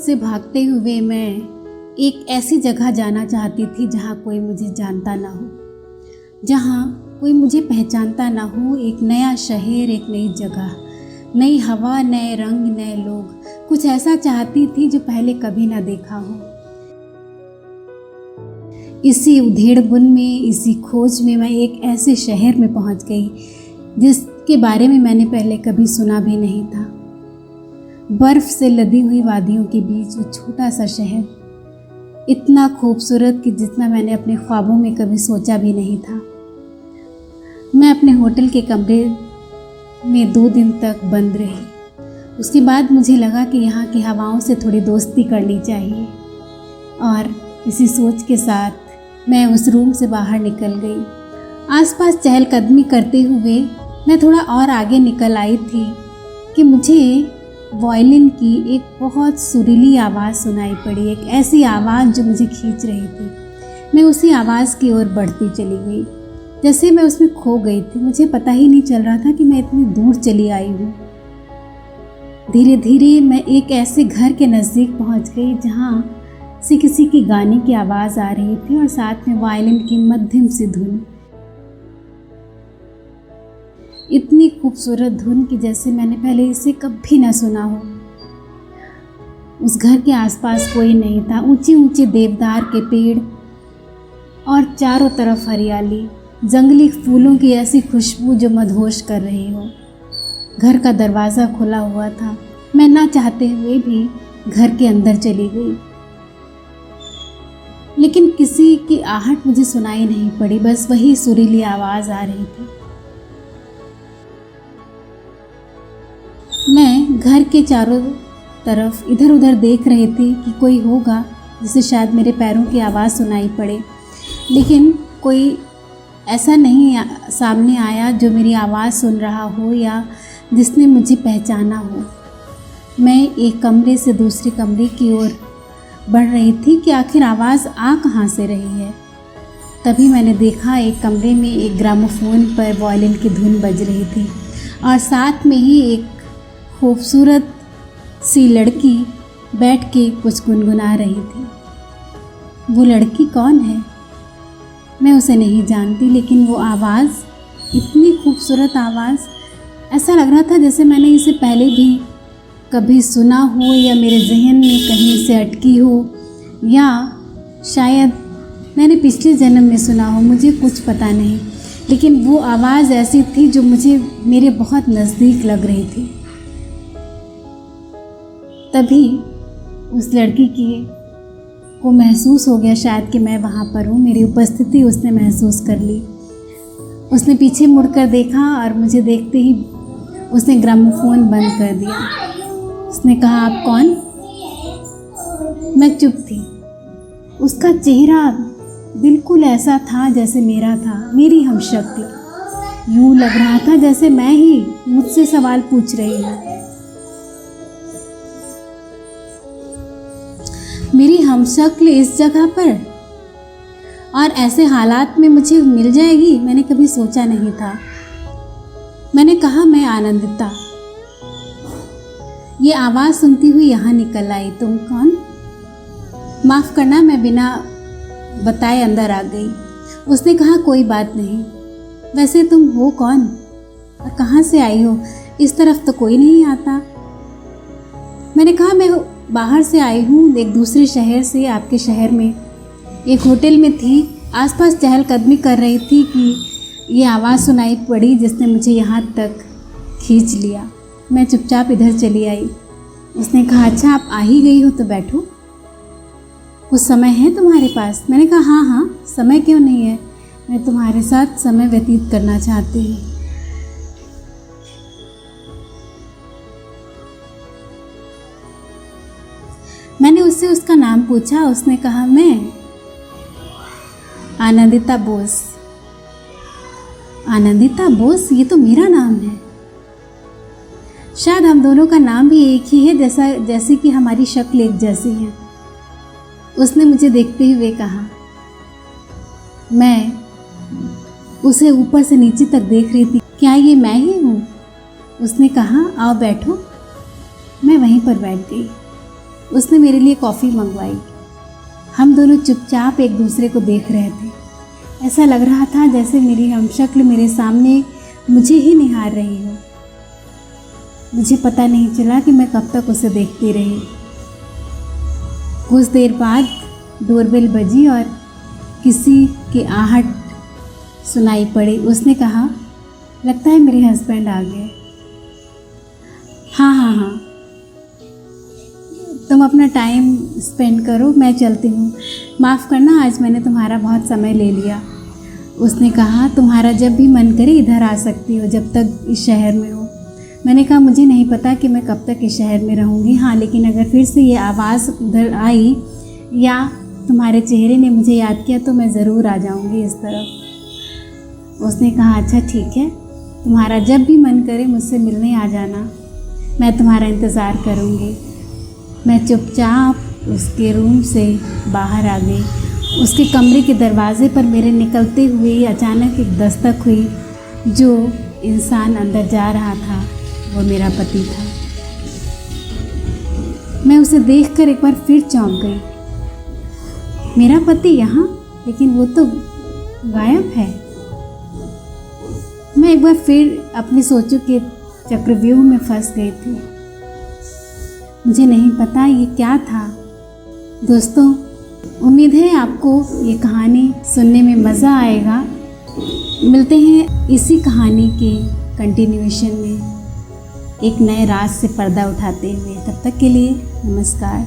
से भागते हुए मैं एक ऐसी जगह जाना चाहती थी जहाँ कोई मुझे जानता ना हो, जहाँ कोई मुझे पहचानता ना हो। एक नया शहर, एक नई जगह, नई हवा, नए रंग, नए लोग। कुछ ऐसा चाहती थी जो पहले कभी ना देखा हो। इसी उधेड़-बुन में, इसी खोज में मैं एक ऐसे शहर में पहुंच गई जिसके बारे में मैंने पहले कभी सुना भी नहीं था। बर्फ से लदी हुई वादियों के बीच वो छोटा सा शहर, इतना खूबसूरत कि जितना मैंने अपने ख्वाबों में कभी सोचा भी नहीं था। मैं अपने होटल के कमरे में 2 दिन तक बंद रही। उसके बाद मुझे लगा कि यहाँ की हवाओं से थोड़ी दोस्ती करनी चाहिए, और इसी सोच के साथ मैं उस रूम से बाहर निकल गई। आसपास चहलकदमी करते हुए मैं थोड़ा और आगे निकल आई थी कि मुझे वायलिन की एक बहुत सुरीली आवाज़ सुनाई पड़ी, एक ऐसी आवाज़ जो मुझे खींच रही थी। मैं उसी आवाज़ की ओर बढ़ती चली गई, जैसे मैं उसमें खो गई थी। मुझे पता ही नहीं चल रहा था कि मैं इतनी दूर चली आई हूँ। धीरे धीरे मैं एक ऐसे घर के नज़दीक पहुँच गई जहाँ से किसी की गाने की आवाज़ आ रही थी और साथ में वायलिन की मध्यम सी धुन। इतनी खूबसूरत धुन कि जैसे मैंने पहले इसे कभी ना सुना हो। उस घर के आसपास कोई नहीं था। ऊंचे ऊंचे देवदार के पेड़ और चारों तरफ हरियाली, जंगली फूलों की ऐसी खुशबू जो मदहोश कर रही हो। घर का दरवाज़ा खुला हुआ था। मैं ना चाहते हुए भी घर के अंदर चली गई, लेकिन किसी की आहट मुझे सुनाई नहीं पड़ी, बस वही सुरीली आवाज़ आ रही थी। मैं घर के चारों तरफ इधर उधर देख रही थी कि कोई होगा जिसे शायद मेरे पैरों की आवाज़ सुनाई पड़े, लेकिन कोई ऐसा नहीं सामने आया जो मेरी आवाज़ सुन रहा हो या जिसने मुझे पहचाना हो। मैं एक कमरे से दूसरे कमरे की ओर बढ़ रही थी कि आखिर आवाज़ आ कहाँ से रही है। तभी मैंने देखा एक कमरे में एक ग्रामोफोन पर वायलिन की धुन बज रही थी और साथ में ही एक खूबसूरत सी लड़की बैठ के कुछ गुनगुना रही थी। वो लड़की कौन है मैं उसे नहीं जानती, लेकिन वो आवाज़, इतनी खूबसूरत आवाज़, ऐसा लग रहा था जैसे मैंने इसे पहले भी कभी सुना हो या मेरे जहन में कहीं से अटकी हो, या शायद मैंने पिछले जन्म में सुना हो, मुझे कुछ पता नहीं। लेकिन वो आवाज़ ऐसी थी जो मुझे मेरे बहुत नज़दीक लग रही थी। तभी उस लड़की को महसूस हो गया शायद कि मैं वहाँ पर हूँ। मेरी उपस्थिति उसने महसूस कर ली। उसने पीछे मुड़कर देखा और मुझे देखते ही उसने ग्रामोफोन बंद कर दिया। उसने कहा, आप कौन? मैं चुप थी। उसका चेहरा बिल्कुल ऐसा था जैसे मेरा था, मेरी हमशक्ल। यूँ लग रहा था जैसे मैं ही मुझसे सवाल पूछ रही हूँ। मेरी हमशक्ल इस जगह पर और ऐसे हालात में मुझे मिल जाएगी, मैंने कभी सोचा नहीं था। मैंने कहा, मैं आनंदिता। ये आवाज़ सुनती हुई यहाँ निकल आई। तुम कौन? माफ़ करना, मैं बिना बताए अंदर आ गई। उसने कहा, कोई बात नहीं। वैसे तुम हो कौन और कहाँ से आई हो? इस तरफ तो कोई नहीं आता। मैंने कहा, मैं बाहर से आई हूँ, एक दूसरे शहर से, आपके शहर में एक होटल में थी। आसपास चहलकदमी कर रही थी कि ये आवाज़ सुनाई पड़ी जिसने मुझे यहाँ तक खींच लिया। मैं चुपचाप इधर चली आई। उसने कहा, अच्छा आप आ ही गई हो तो बैठो, कुछ समय है तुम्हारे पास? मैंने कहा, हाँ हाँ, समय क्यों नहीं है, मैं तुम्हारे साथ समय व्यतीत करना चाहती हूँ। मैंने उससे उसका नाम पूछा। उसने कहा, मैं आनंदिता बोस। आनंदिता बोस, ये तो मेरा नाम है। शायद हम दोनों का नाम भी एक ही है, जैसे कि हमारी शक्ल एक जैसी है। उसने मुझे देखते हुए कहा। मैं उसे ऊपर से नीचे तक देख रही थी। क्या ये मैं ही हूँ? उसने कहा, आओ बैठो। मैं वहीं पर बैठ गई। उसने मेरे लिए कॉफ़ी मंगवाई। हम दोनों चुपचाप एक दूसरे को देख रहे थे। ऐसा लग रहा था जैसे मेरी हमशक्ल मेरे सामने मुझे ही निहार रही हो। मुझे पता नहीं चला कि मैं कब तक उसे देखती रही। कुछ देर बाद डोरबेल बजी और किसी की आहट सुनाई पड़ी। उसने कहा, लगता है मेरे हस्बैंड आ गए। हाँ, तुम अपना टाइम स्पेंड करो, मैं चलती हूँ। माफ़ करना, आज मैंने तुम्हारा बहुत समय ले लिया। उसने कहा, तुम्हारा जब भी मन करे इधर आ सकती हो, जब तक इस शहर में हो। मैंने कहा, मुझे नहीं पता कि मैं कब तक इस शहर में रहूँगी। हाँ, लेकिन अगर फिर से ये आवाज़ उधर आई या तुम्हारे चेहरे ने मुझे याद किया तो मैं ज़रूर आ जाऊँगी इस तरफ। उसने कहा, अच्छा ठीक है, तुम्हारा जब भी मन करे मुझसे मिलने आ जाना, मैं तुम्हारा इंतज़ार करूँगी। मैं चुपचाप उसके रूम से बाहर आ गई। उसके कमरे के दरवाजे पर मेरे निकलते हुए अचानक एक दस्तक हुई। जो इंसान अंदर जा रहा था वो मेरा पति था। मैं उसे देखकर एक बार फिर चौंक गई। मेरा पति यहाँ, लेकिन वो तो गायब है। मैं एक बार फिर अपनी सोचों के चक्रव्यूह में फंस गई थी। मुझे नहीं पता ये क्या था। दोस्तों, उम्मीद है आपको ये कहानी सुनने में मज़ा आएगा। मिलते हैं इसी कहानी के कंटिन्यूएशन में एक नए राज से पर्दा उठाते हुए। तब तक के लिए नमस्कार।